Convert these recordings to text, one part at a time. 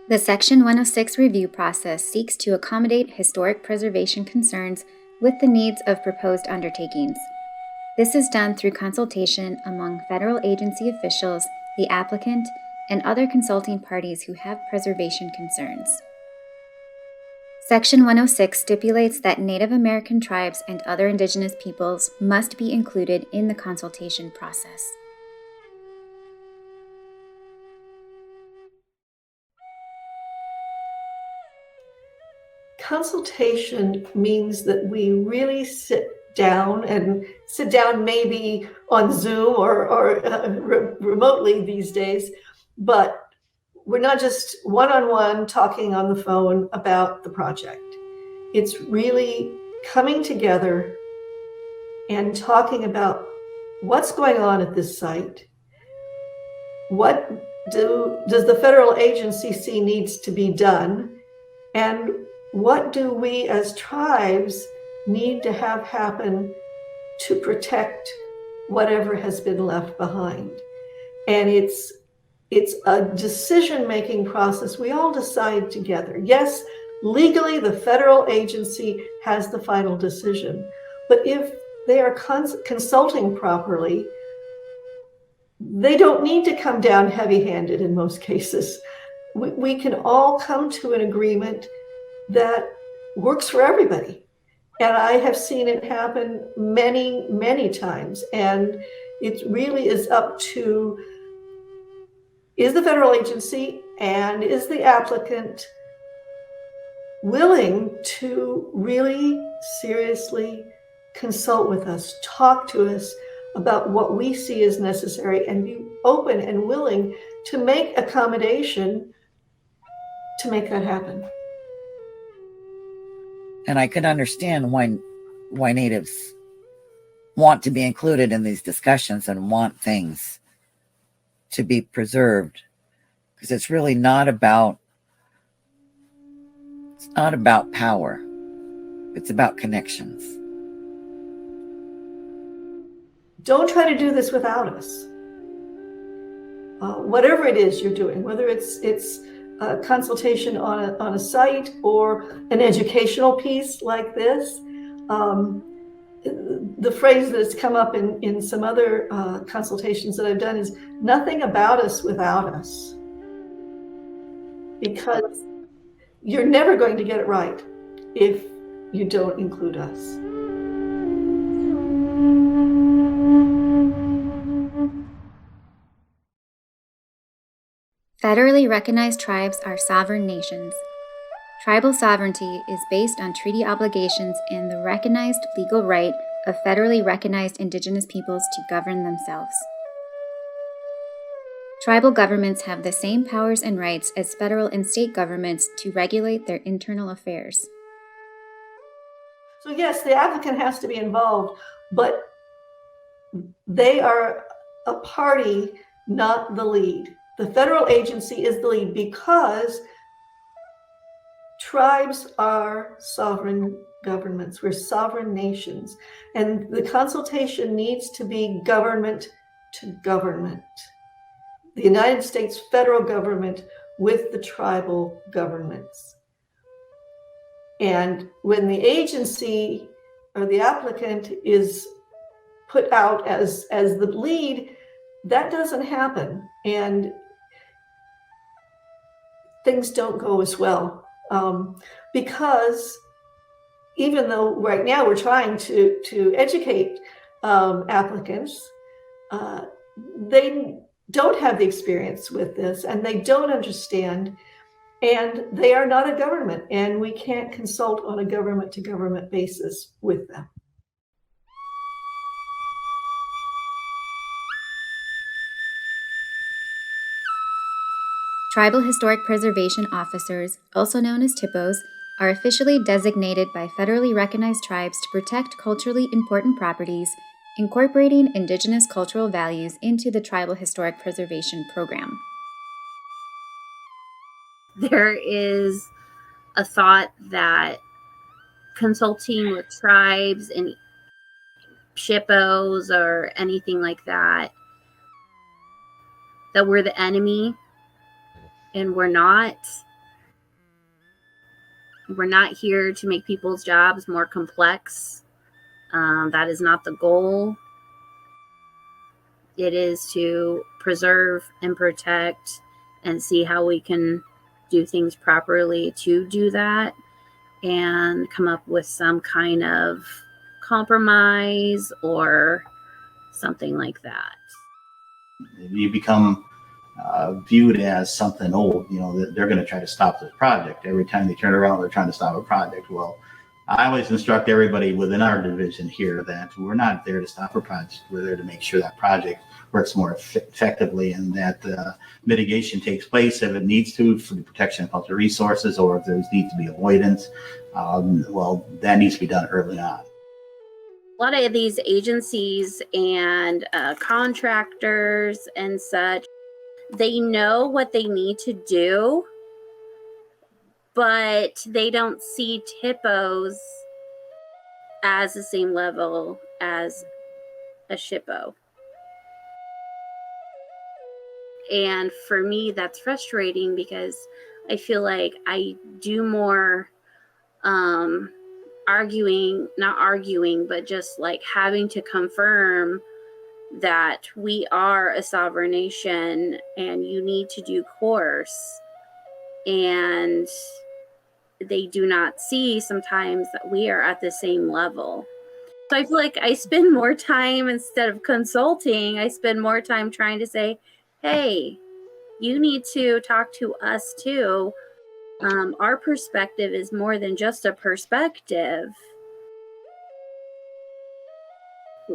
The Section 106 review process seeks to accommodate historic preservation concerns with the needs of proposed undertakings. This is done through consultation among federal agency officials, the applicant, and other consulting parties who have preservation concerns. Section 106 stipulates that Native American tribes and other indigenous peoples must be included in the consultation process. Consultation means that we really sit down maybe on Zoom or remotely these days, but we're not just one-on-one talking on the phone about the project. It's really coming together and talking about what's going on at this site. What does the federal agency see needs to be done? And what do we as tribes need to have happen to protect whatever has been left behind? And it's a decision-making process. We all decide together. Yes, legally, the federal agency has the final decision. But if they are consulting properly, they don't need to come down heavy-handed in most cases. We can all come to an agreement that works for everybody. And I have seen it happen many, many times. And it really is up to, is the federal agency and is the applicant willing to really seriously consult with us, talk to us about what we see as necessary, and be open and willing to make accommodation to make that happen. And I can understand why natives want to be included in these discussions and want things to be preserved, because it's really not about power. It's about connections. Don't try to do this without us. Whatever it is you're doing, whether it's a consultation on a site or an educational piece like this. The phrase that's come up in some other consultations that I've done is nothing about us without us. Because you're never going to get it right if you don't include us. Federally recognized tribes are sovereign nations. Tribal sovereignty is based on treaty obligations and the recognized legal right of federally recognized indigenous peoples to govern themselves. Tribal governments have the same powers and rights as federal and state governments to regulate their internal affairs. So yes, the applicant has to be involved, but they are a party, not the lead. The federal agency is the lead because tribes are sovereign governments. We're sovereign nations. And the consultation needs to be government to government. The United States federal government with the tribal governments. And when the agency or the applicant is put out as the lead, that doesn't happen. And things don't go as well. Because even though right now we're trying to educate applicants, they don't have the experience with this and they don't understand, and they are not a government, and we can't consult on a government to government basis with them. Tribal Historic Preservation Officers, also known as THPOs, are officially designated by federally recognized tribes to protect culturally important properties, incorporating indigenous cultural values into the Tribal Historic Preservation Program. There is a thought that consulting with tribes and SHPOs or anything like that we're the enemy, and we're not. We're not here to make people's jobs more complex. That is not the goal. It is to preserve and protect and see how we can do things properly to do that and come up with some kind of compromise or something like that. You become viewed as something old, that they're going to try to stop this project. Every time they turn around, they're trying to stop a project. Well, I always instruct everybody within our division here that we're not there to stop a project. We're there to make sure that project works more effectively and that mitigation takes place if it needs to for the protection of cultural resources, or if there needs to be avoidance. That needs to be done early on. A lot of these agencies and contractors and such, they know what they need to do, but they don't see TIPOs as the same level as a SHPO. And for me, that's frustrating because I feel like I do more not arguing, but just like having to confirm that we are a sovereign nation and you need to do course. And they do not see sometimes that we are at the same level. So I feel like I spend more time, instead of consulting, I spend more time trying to say, hey, you need to talk to us too. Our perspective is more than just a perspective.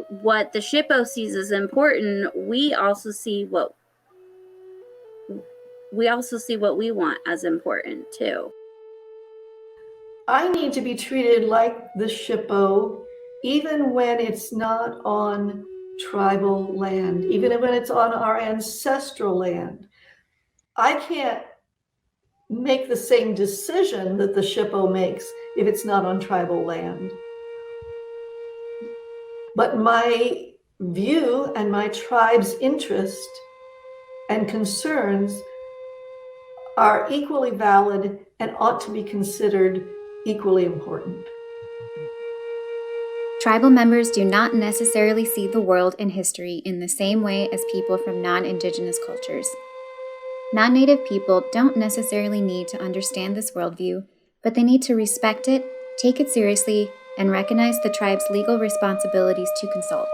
What the SHPO sees as important, we also see what we want as important too. I need to be treated like the SHPO, even when it's not on tribal land, even when it's on our ancestral land. I can't make the same decision that the SHPO makes if it's not on tribal land. But my view and my tribe's interest and concerns are equally valid and ought to be considered equally important. Tribal members do not necessarily see the world and history in the same way as people from non-Indigenous cultures. Non-Native people don't necessarily need to understand this worldview, but they need to respect it, take it seriously, and recognize the tribe's legal responsibilities to consult.